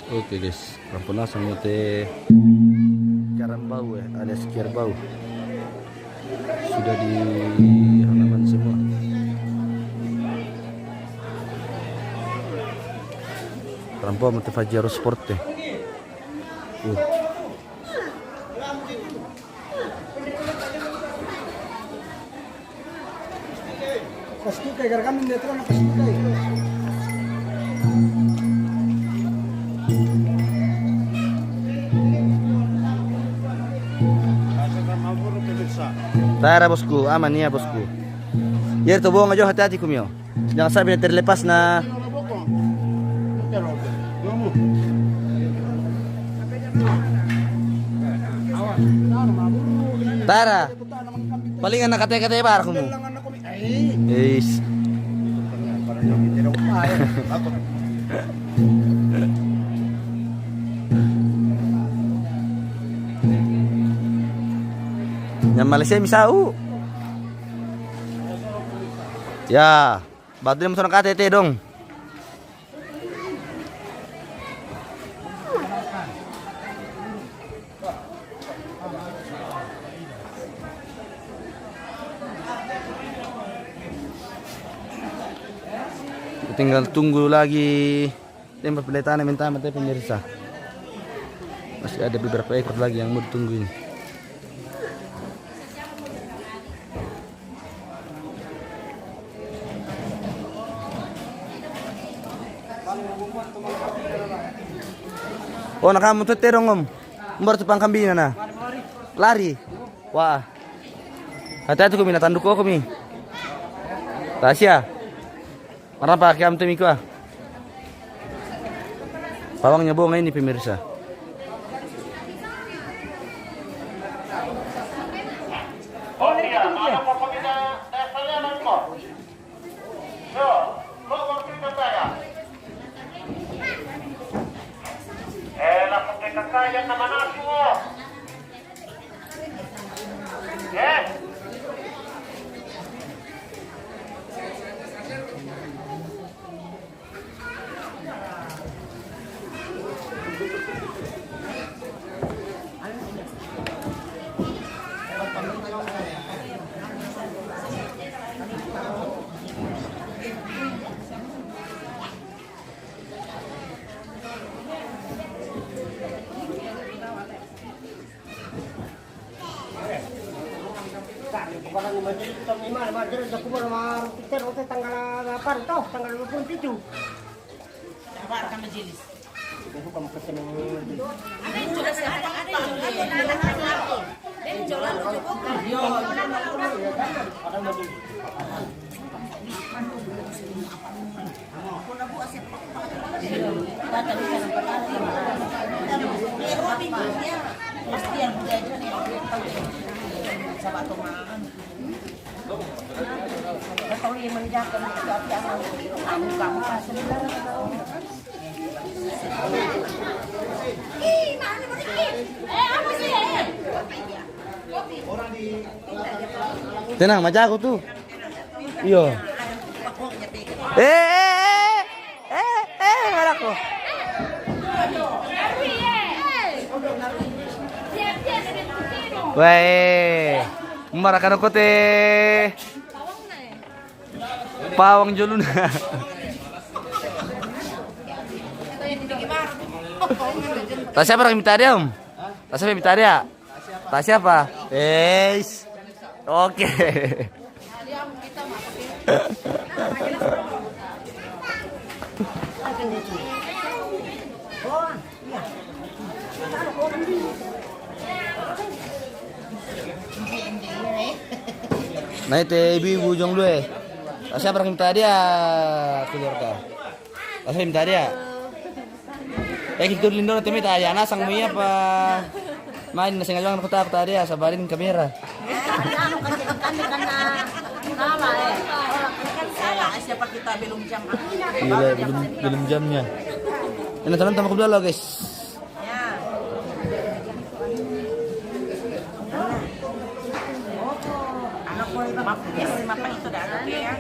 Oke guys, Ramponasan Mote Karambau alias Kierbau sudah di halaman semua. Rampau Mote Fajaro Sport. Pasti kayak kami lihat kan pasti kayak. Tara bosku, aman ya bosku. Ya itu bohong aja, hati-hati kumio. Jangan sampai terlepas na. Tara, paling anak kata-kata bar kamu. Is. Yang Malaysia misau. Ya, batu yang sana KTT dong. Tinggal tunggu lagi tembak peletaan minta mata pemirsa. Masih ada beberapa ekor lagi yang mau ditunggu ini. Oh, nakamu tuh terong om. Mbak tupang kambing na. Lari. Wah. Hati-hati kami na tanduk ko kami. Tasya. Marah pa kaya amto miko ah. Pawangnya bunga ini pemirsa. Oh iya, ada pokoknya saya nanti kok. Yo, lo waktu itu saya. Langsung ke kaya nama nasi wo. Tanggal 8 toh, tanggal 27. Sabar ka majelis. Itu kamu ketemu. Ada yang jual ada yang jualan cukup. Yo. Ada majelis. Kuna bu asep. Data di sana pasti yang budaya ni sahabat teman. Tahu yang menjaga tapi kamu Tenang, macam aku tuh. Iya. Malako. Weh, marakan aku teh. Pawang julun. Tasya apa minta dia om? Tasya minta dia? Tasya apa? Oke. Nah itu ibu-ibu jong dulu Tasya pernah minta dia keluarga. Tasya minta dia. Gitu lindo nanti minta ya nasang mui apa main nasi ngajang aku tak dia sabarin kamera. Siapa kita belum jam? Iya belum jamnya. Ini teman tambah dulu guys. Mapan itu dah ada ya.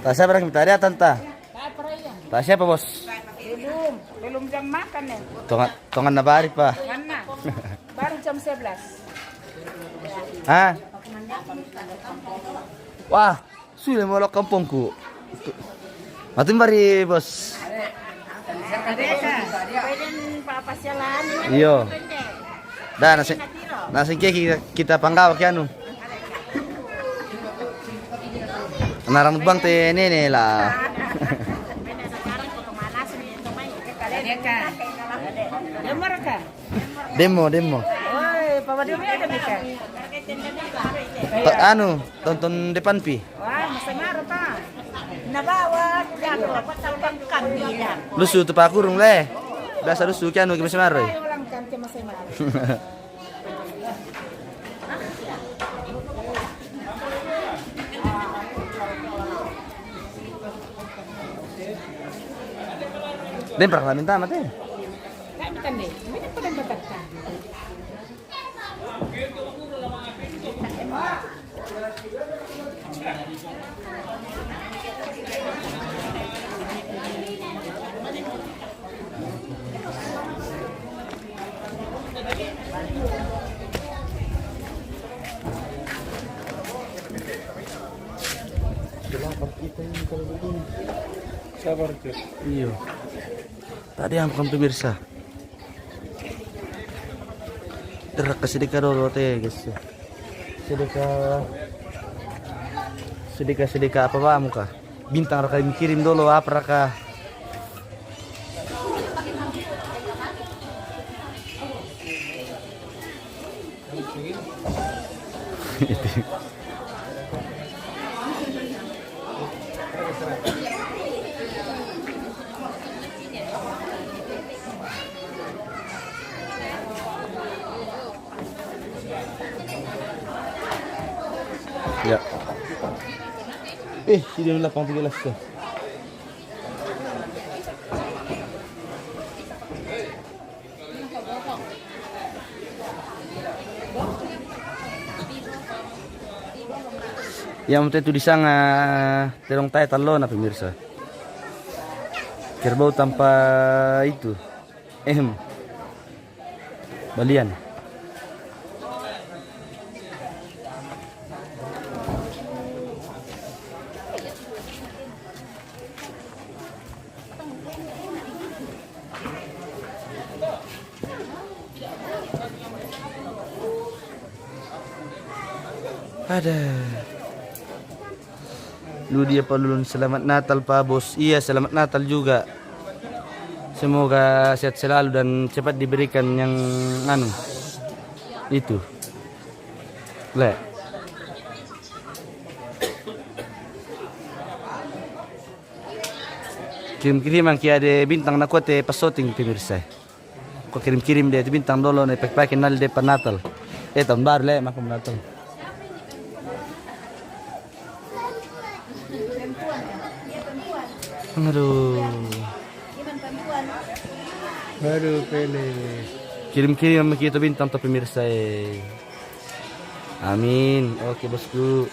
Tasya barang kita ada tanta. Tasya apa bos? Belum jam makan ya. Tongan na bari pa. Mana? Baru jam 11. Ha? Wah, sudah mau lo kampungku. Matin bari bos. Pwede papasyalan. Iyo. Dah nasi kita panggawa kaya anu. Narang bang te nene lah. Demo. Oi, Papa Demi ada Mika. Anu, tonton depan pi. Wah, masih marah pa. Nabawa, jago, patawang kambilan. Lusu tu pak kurung le. Biasa lusu kaya anu masih maroy. Ay, walang kante masih marah. Den pernah minta mate. Kaya matanda eh. May nagpalang batak ka. Sabar tuh. Iyo. Tadi yang bukan pemirsa. Derak ke sedekah dulu teh guys. Sedekah apa pak muka? Bintang raka kirim dulu apa raka? Ya. Sini 8 gelas tuh. Yang itu di sana terong tay talo na pemirsa. Kerbau tanpa itu. Balian. Ada. Lu dia palulun selamat Natal Pak Bos. Iya, selamat Natal juga. Semoga sehat selalu dan cepat diberikan yang anu. Itu. Le. Kirim-kirim ang kia de bintang na kuat pasoting pemirsa. Ko kirim-kirim de bintang dolo na pakai nal de pan Natal. Tahun baru le makan Natal. Aduh, pele. Kirim-kirim kita bintang to pemirsa. Amin. Oke bosku.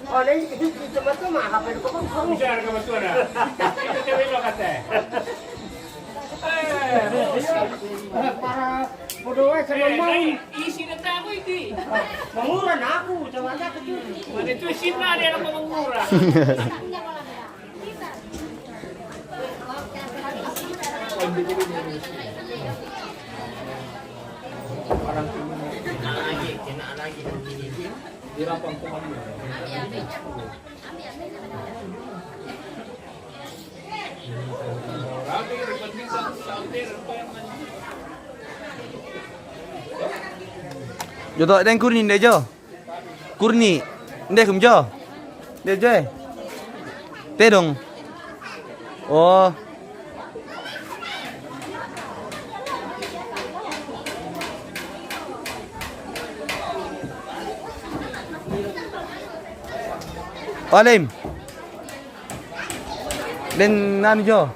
Oh, ini kita betul mah apa itu kok kamu Share ka matuana. Ito cewek lo kate. para bodoh sa mau. Isi na tayo iti. Mangura na ako, tawa na ako dito. Ano ito isin na dia na pamangura. Joto den kurni ndejo. Kurni. Nde kumjo. Ndejo eh. Tedong. Oh. Olim. Den nanu jo.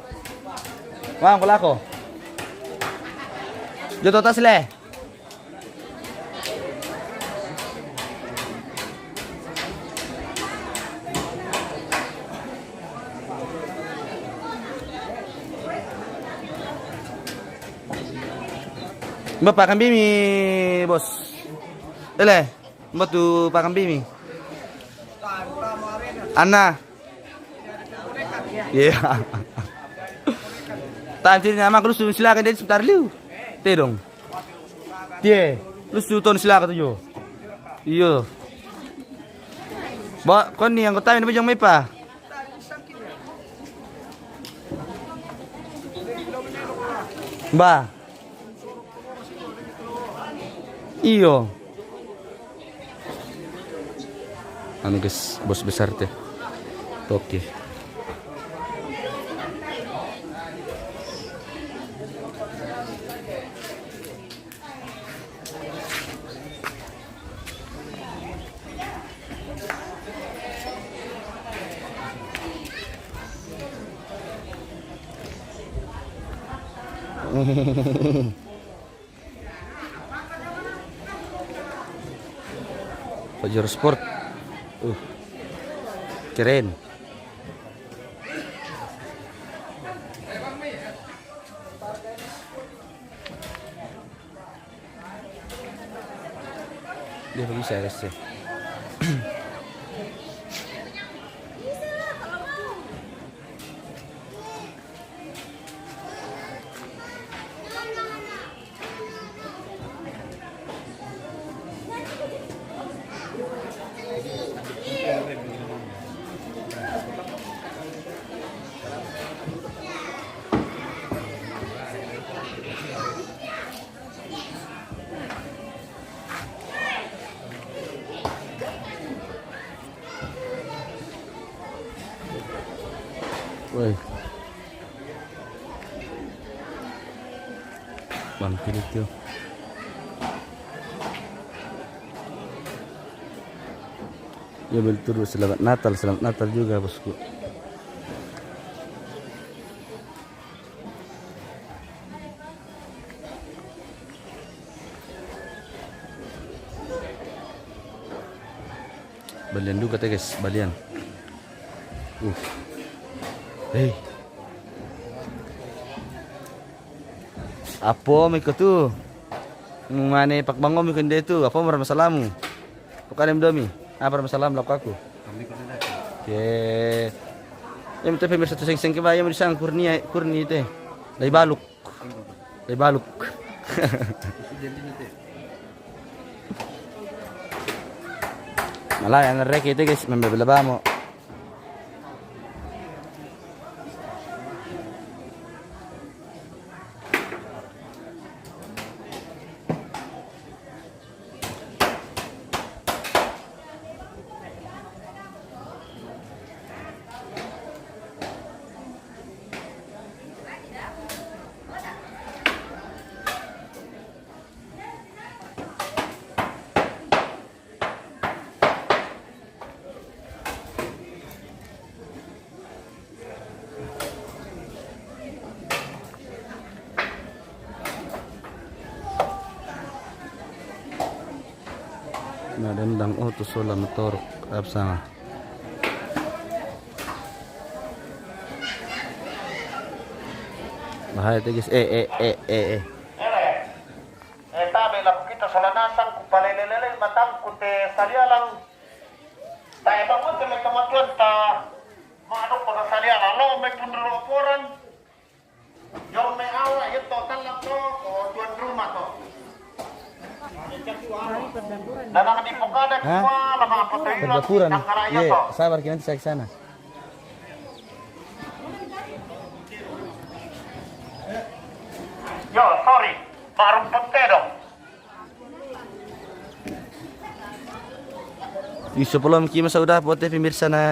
Wang pelako. Joto tasle. Bapak kambimi, bos. Ele, tu Pak kambimi. Anna. Iya. Tadi nama lu silakan dia sebentar lu. Teh dong. Dia, lu ton silakan tuh yo. Iya. Ba, kon ni anggota ini bajang mepa. Ba. Iyo. Anu guys, bos besar teh. Oke. Pajero Sport. Keren. Dia bisa RSC. Woi. Bangkit itu. Ya betul, selamat Natal juga bosku. Balian juga teh guys, balian. Hei. Apa miko tu? Ngane pak bangom miko dia tu. Apa masalahmu? Bukan domi. Apa masalah melak aku? Oke. Yang tapi pemirsa tu seng-seng kebaya mau disang kurni teh. Dari baluk. Malah yang rek itu guys membela bamo. Nah, dendang tu sola motor absanga. Bahaya guys. Tabe la kita salanasan ku palelelele matang ku te salialang. Tae bangun te kematuan ta. Maano ko sa salialang lo may punro poran. Yo may Hah? Perdapuran. Iya, sabar kita nanti saya ke sana. Yo, sorry. Baru dong. Sebelum kita sudah buat pemirsa na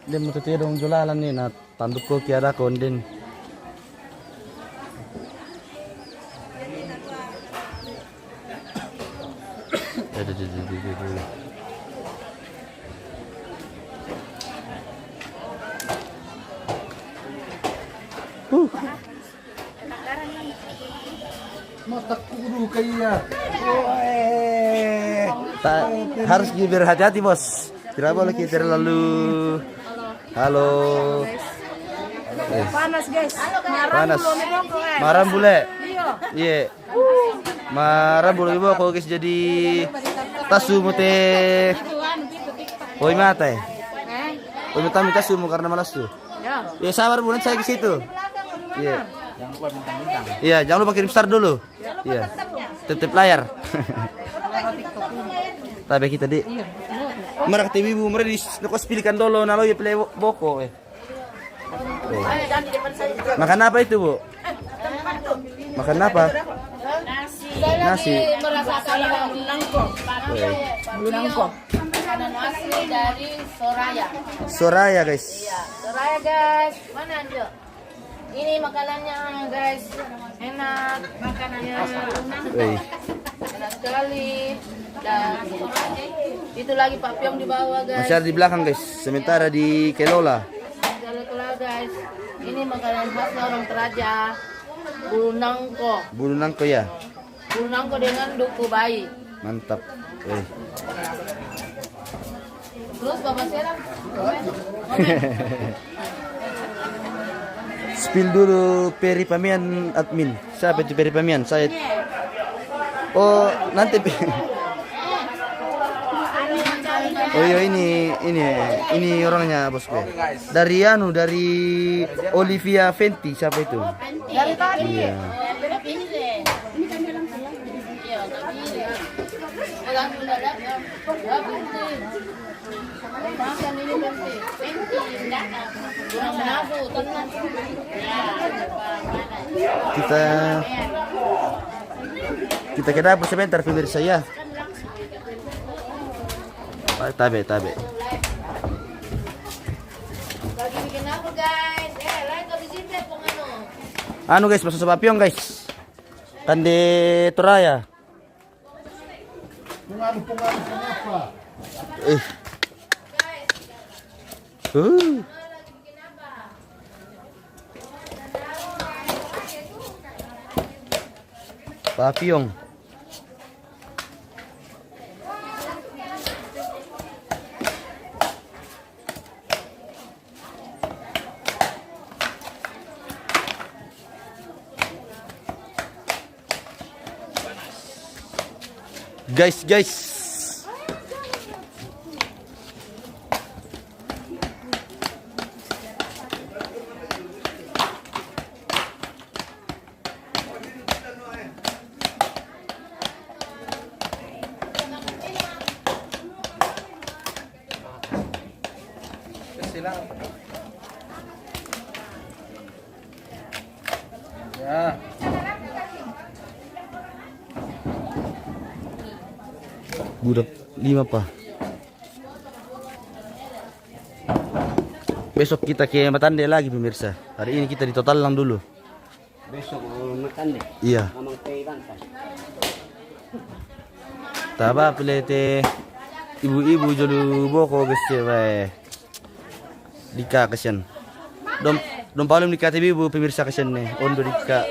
dia mau dong jualan nih na tanduk ko kiara konden. Mata kudu kayak Harus berhati-hati bos. Tidak boleh kita terlalu. Halo. Panas guys. Panas. Marah bule. Iya. Marah bule ibu kok guys jadi tasu mute. Oi mate. Oi mata minta sumu karena malas tuh. Ya sabar bulan saya ke situ. Iya. Jangan lupa bintang-bintang. Iya, jangan lupa kirim star dulu. Iya. Tetep layar. Tapi kita di. Mereka TV bu, mereka di pilihkan dulu, nalo ya play boko. Makan apa itu bu? Makan apa? Nasi. Merasakan nangko. Nangko. Makanan asli dari Soraya. Soraya guys. Iya, Soraya guys. Mana Anjo? Ini makanannya guys. Enak. Makanannya enak sekali. Dan itu lagi Pak Pyong di bawah guys. Masih ada di belakang guys. Sementara di Kelola. Kelola guys. Ini makanan khas orang Toraja. Bulu nangko. Bulu nangko ya. Bulu nangko dengan duku bayi. Mantap. Terus Bapak Serang. Spill dulu Peri Pamian admin. Siapa itu Peri Pamian? Saya. Oh, nanti. Oh iya ini orangnya bosku. Dari Olivia Fenty siapa itu? Dari tadi. Iya. Kita ke dapur sebentar pemirsa ya. Tabe. Lagi bikin apa guys? Lain kau di sini Anu guys, masuk Papyong guys. Kan di Toraya. pengaruh apa? Papyong. Guys. Ya. Budak 5 pak. Besok kita ke Matande lagi pemirsa. Hari ini kita di total lang dulu. Besok makan deh. Iya. Amang teh lantai. Taba pelete ibu-ibu jolu boko geste bae. Dika kesian. Dom palem dika ibu pemirsa kesian nih. Ondo dika.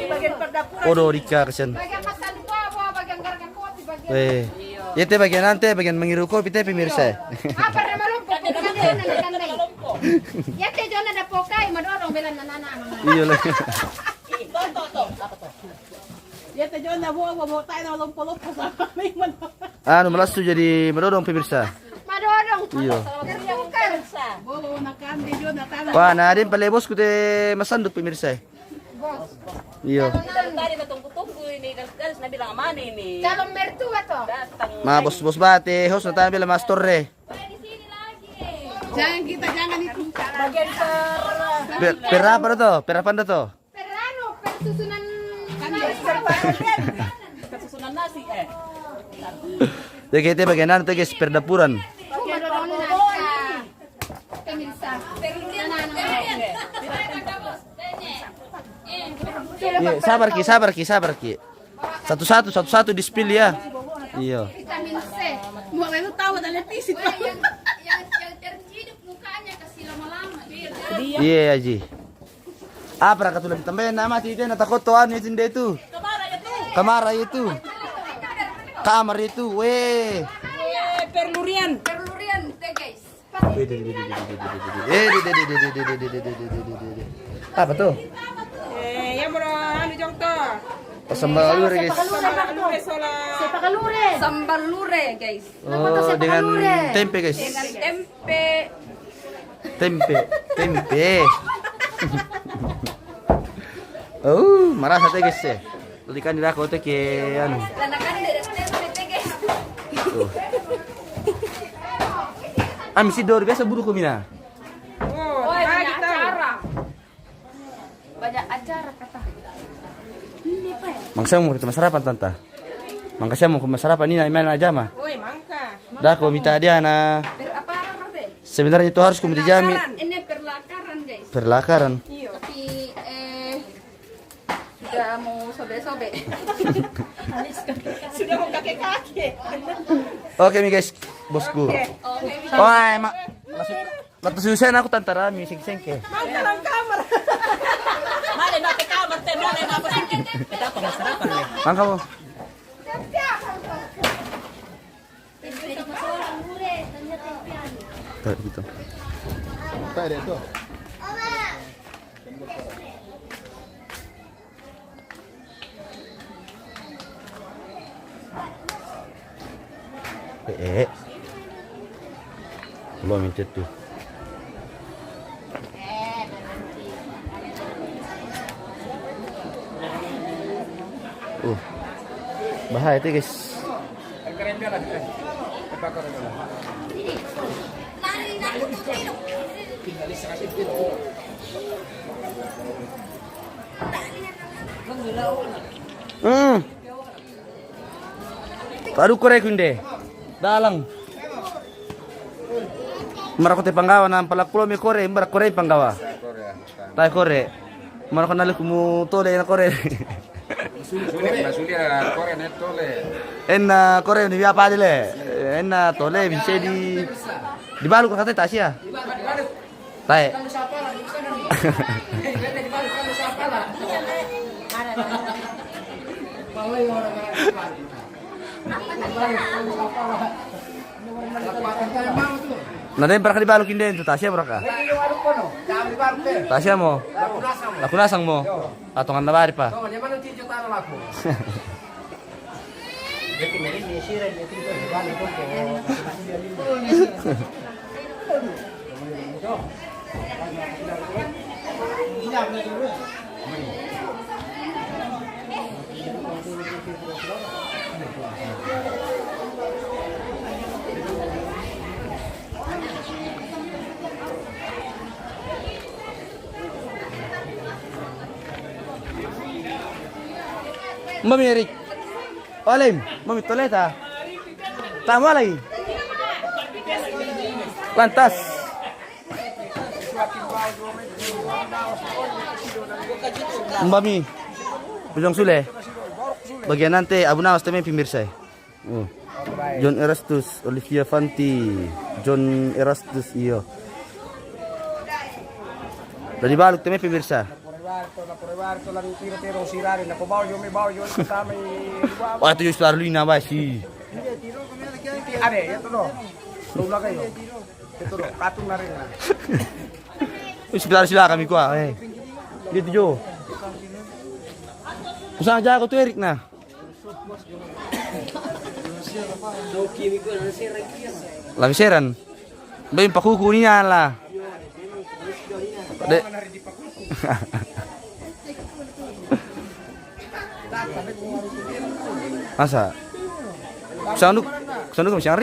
Odo dika kesian. Yete bagian nanti bagian mengiru kopi teh pemirsa. Apa nama lumpur? Ya teh jona ada pokai madorong belan nanana. Iya lah. Ya teh jona bawa tay na lumpur-lumpur sa kami man. Anu malas tuh jadi menodong pemirsa. Madorong. Iya. Bolo na kandi jona tanah. Wah, na din pala bos ko te masandot pemirsa. Iyo. Tadi matunggu-tunggu ini kan na bilang aman ini. Calon mertua to. Datang. Mga bos-bos bate, host na tayo bila mas torre. Jangan kita jangan itu. Bagian Pera apa to? Pera apa to? Perano, persusunan kesusunan nasi Jadi kita bagian ano to guys, perdapuran. Iya, sabar ki. Satu-satu di spill ya. Iya. vitamin C. Mau itu tahu dan lepisit. Yang terciduk mukanya kasih lama-lama. Iya Haji. Apa kata tulang tambahin nama itu natakot to ano itu. Kamar itu. Kamar itu, weh. perlurian. Perlurian deh guys. Apa tuh? Yang bro, anu jongto. Sambal lure guys. Sepak lure. Sambal lure guys. Oh, dengan tempe guys. Tempe. Oh, marah sate guys ya. Likan dira ko te ke anu. guys. Oh. Misi dor biasa buru ko mina. Oh, Banyak acara. Banyak acara kata. Mangsa mo kita masarapan tanta. Mangkasya mo kung masarapan ini na aja mah. woi mangka. Dah ko minta dia na. Apa Marte? Sebenarnya itu harus kamu dijamin. Ini perlakaran guys. Perlakaran. Tapi sudah mau sobek-sobek. Sudah mau kakek-kakek. Oke mi guys, bosku. Oh, emak. Lalu susah aku tantara mi sing-singke. Mangka nang kamar. Male na ke kamar te male na apa sih? Kita pemasarapan le. Mangka mo. Tuh gitu. Belum minta tuh. Bahaya itu guys. Baru korek kunde. Dalang. Marako te panggawa na palakpulo mi kore, marak kore panggawa. Tai kore. Marako nali kumu tole na kore. Enna kore ni apa dile. Enna tole bisa di balu kata Tasya. Tai. Nanti berapa dibalukin deh itu Tasya berapa? Tasya mo? Laku nasang mo? Patungan na bari pa? Mami Erik. Olim, mami toleta. Tama lagi. Lantas. Mami. Bujang Sule. Bagian nanti Abu Nawas temen pemirsa. John Erastus, Olivia Fanti, John Erastus iyo. Dari balik temen pemirsa. Wah itu just Arlina basi. Ada ya tuh dong. Tunggu kayo. Itu dong, patung na rin. Sila kami kuah. Dito jo. Usaha aja ako tuh Erik na. Lamiseran. Bayin pakuku niya lah. Masa? Sanduk kami siang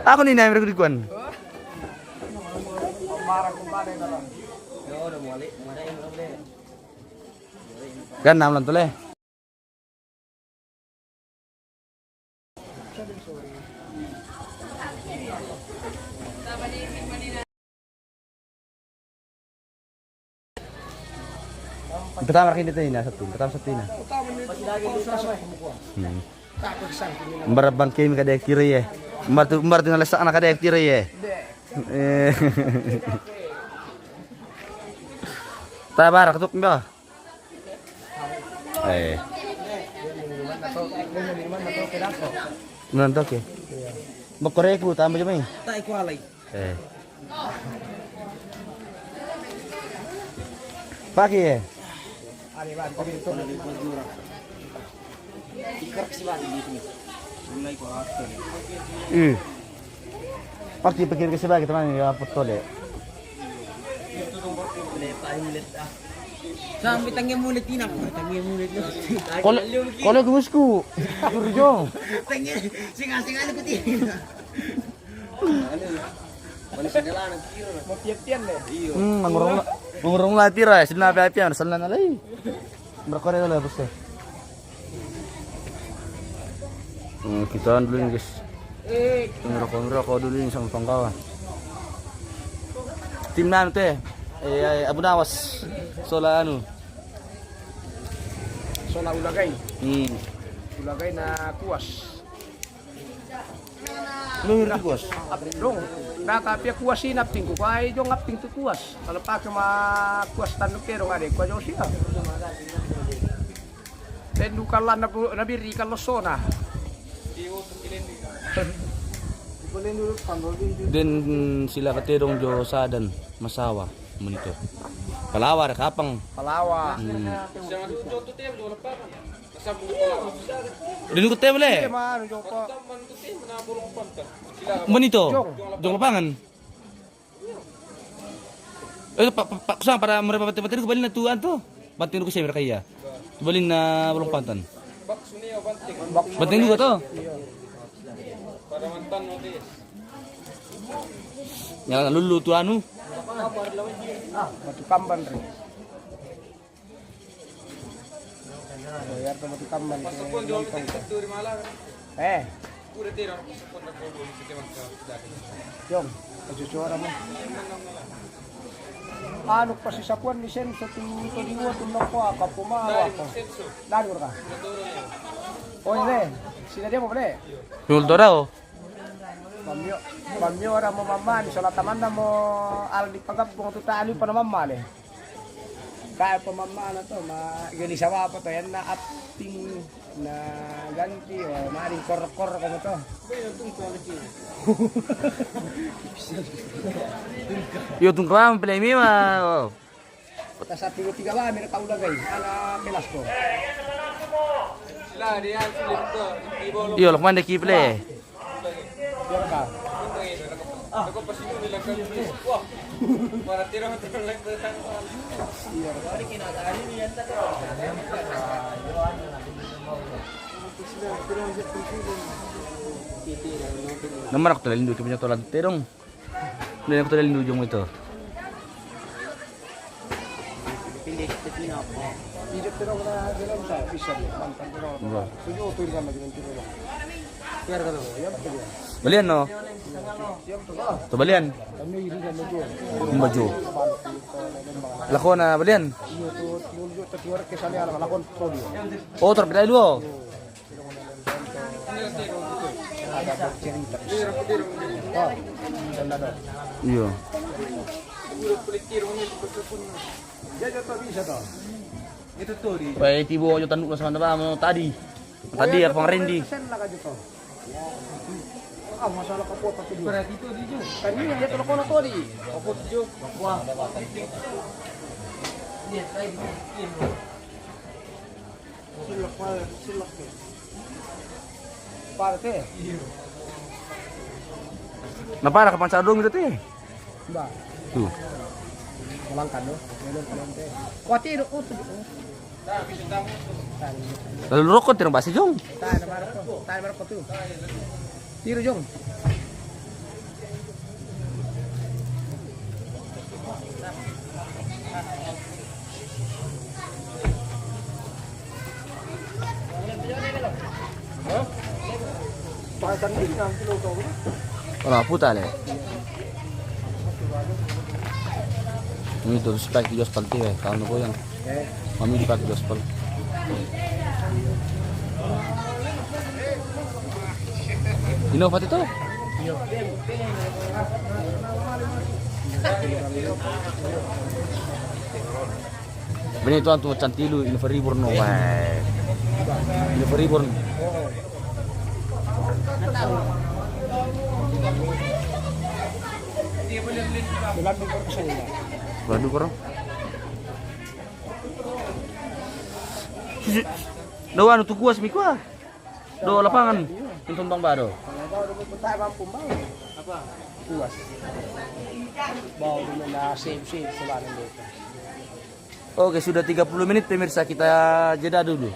Aku nih naik berikuan. Kan 6 lang tole. Pertama kali dito na satu, pertama satu na. Mbar bangke mi kada kiri ye. Mbar tu nalesa anak kada kiri ye. Tabar ketuk mbak. Nanti ke. Bakore ku tambah jemai. Tak ikut alai. Pagi ye. Pasti pikir ke sebagai teman ya potol ya. Sampai tangi mulut ini aku, tangi mulut lu. Kalau gemusku, kurjo. Tangi sing ada putih. Mana segala nak kira. Mau tiap-tiap deh. Mengurung lah tira, sila api-apian, salan alai. Berkore dulu bos. Kita dulu nih guys. Ngerokok dulu nih sama pangkawan. Tim nan teh. Abu Nawas. Sola anu. Sola ulagay. Ulagay na kuwas. Lu kuwas. Dong, nakapia kuwas sinapting ko. Kaya yung apting to kuwas. Kalau pa kama kuwas tanong pero nga kwa yung siya. Dan dukalan nabiri kalosona. Dan sila katerong jo sadan masawa menito. Palawar kapang. Palawa. Dinu ko boleh. Menito. Jong lapangan. Kusang para mereka pati ko balin na tuan to. Banting ko siya kaya. Balin na bulong pantan. Banting juga to. Para mantan notis. Yang lulu tu anu. Batu kamban rin. Bayar to batu kamban. Jom, kajujuara mo. Ano pa si Sapuan ni Senso tuliwa tulong ko ako pumawa ko. Lagur ka. Oy le, sila dia mo bre. Tuldo raw. Mamyo ora mo mamman so latamanda mo aldi pagabong tutali pa na mamale. Kaya pa mamma na to, gali sawa pa to yan na apting na ganti o maring kor-kor ko mo to. Yo tung kram play mi ma. Ta sa tiga ba mi kaulagay ala Pelasco. Sila dia sulit to. Yo lokman de ki play. Diyan ka. Ako pa sino nila kan. Wah. Para tira mo lang lang. Ari kinadali niyan ta ko. Naman ako talaga lindu kami tolan terong. Hindi ako talaga lindu yung ito. Hindi pero na dilam sa official mantan ko. Suyo utul ka maging tiro. Kaya ka daw, yan pa diyan. Balian no? To balian. Kami hindi na medyo. Baju. Lako na balian. Iyo to tulyo ta tiwar ke sali ala lakon polio. Oh, terpilih dulu. Ada bercerita. Oh, sanda do. Iya. Jadi to bisa to. Itu tuh di. Pay tibo yo tanduk sa na mo tadi. Tadi ya pang rendi. Sen lah kajo to. Ah, masalah kapot pati di. Berarti itu di jo. Kan ini dia telepon to di. Kapot jo. Wah. Dia try bikin. Silak. Parte. Napara ka pang sadong ito te. Ba. Tuh. Malangkan do. Melon kalente. Kuati do utu. Lalu rokok tirang basi jong. Tayo na Marco tuh. Tiro Jong. Wala puta le. Ini tuh spike di aspal tiwe, kalau ko yan. Mami di pakai aspal. Ino pati to? Bini tuan tu cantilu ini feribur no weh. Ini feribur. Belum korang. Daw ano tu kuas mi kuah. Do lapangan. Tuntun bang bado. Tayo bang pumbang. Apa? Puas. Bau dulu na save selalu dito. Oke, sudah 30 menit pemirsa, kita jeda dulu.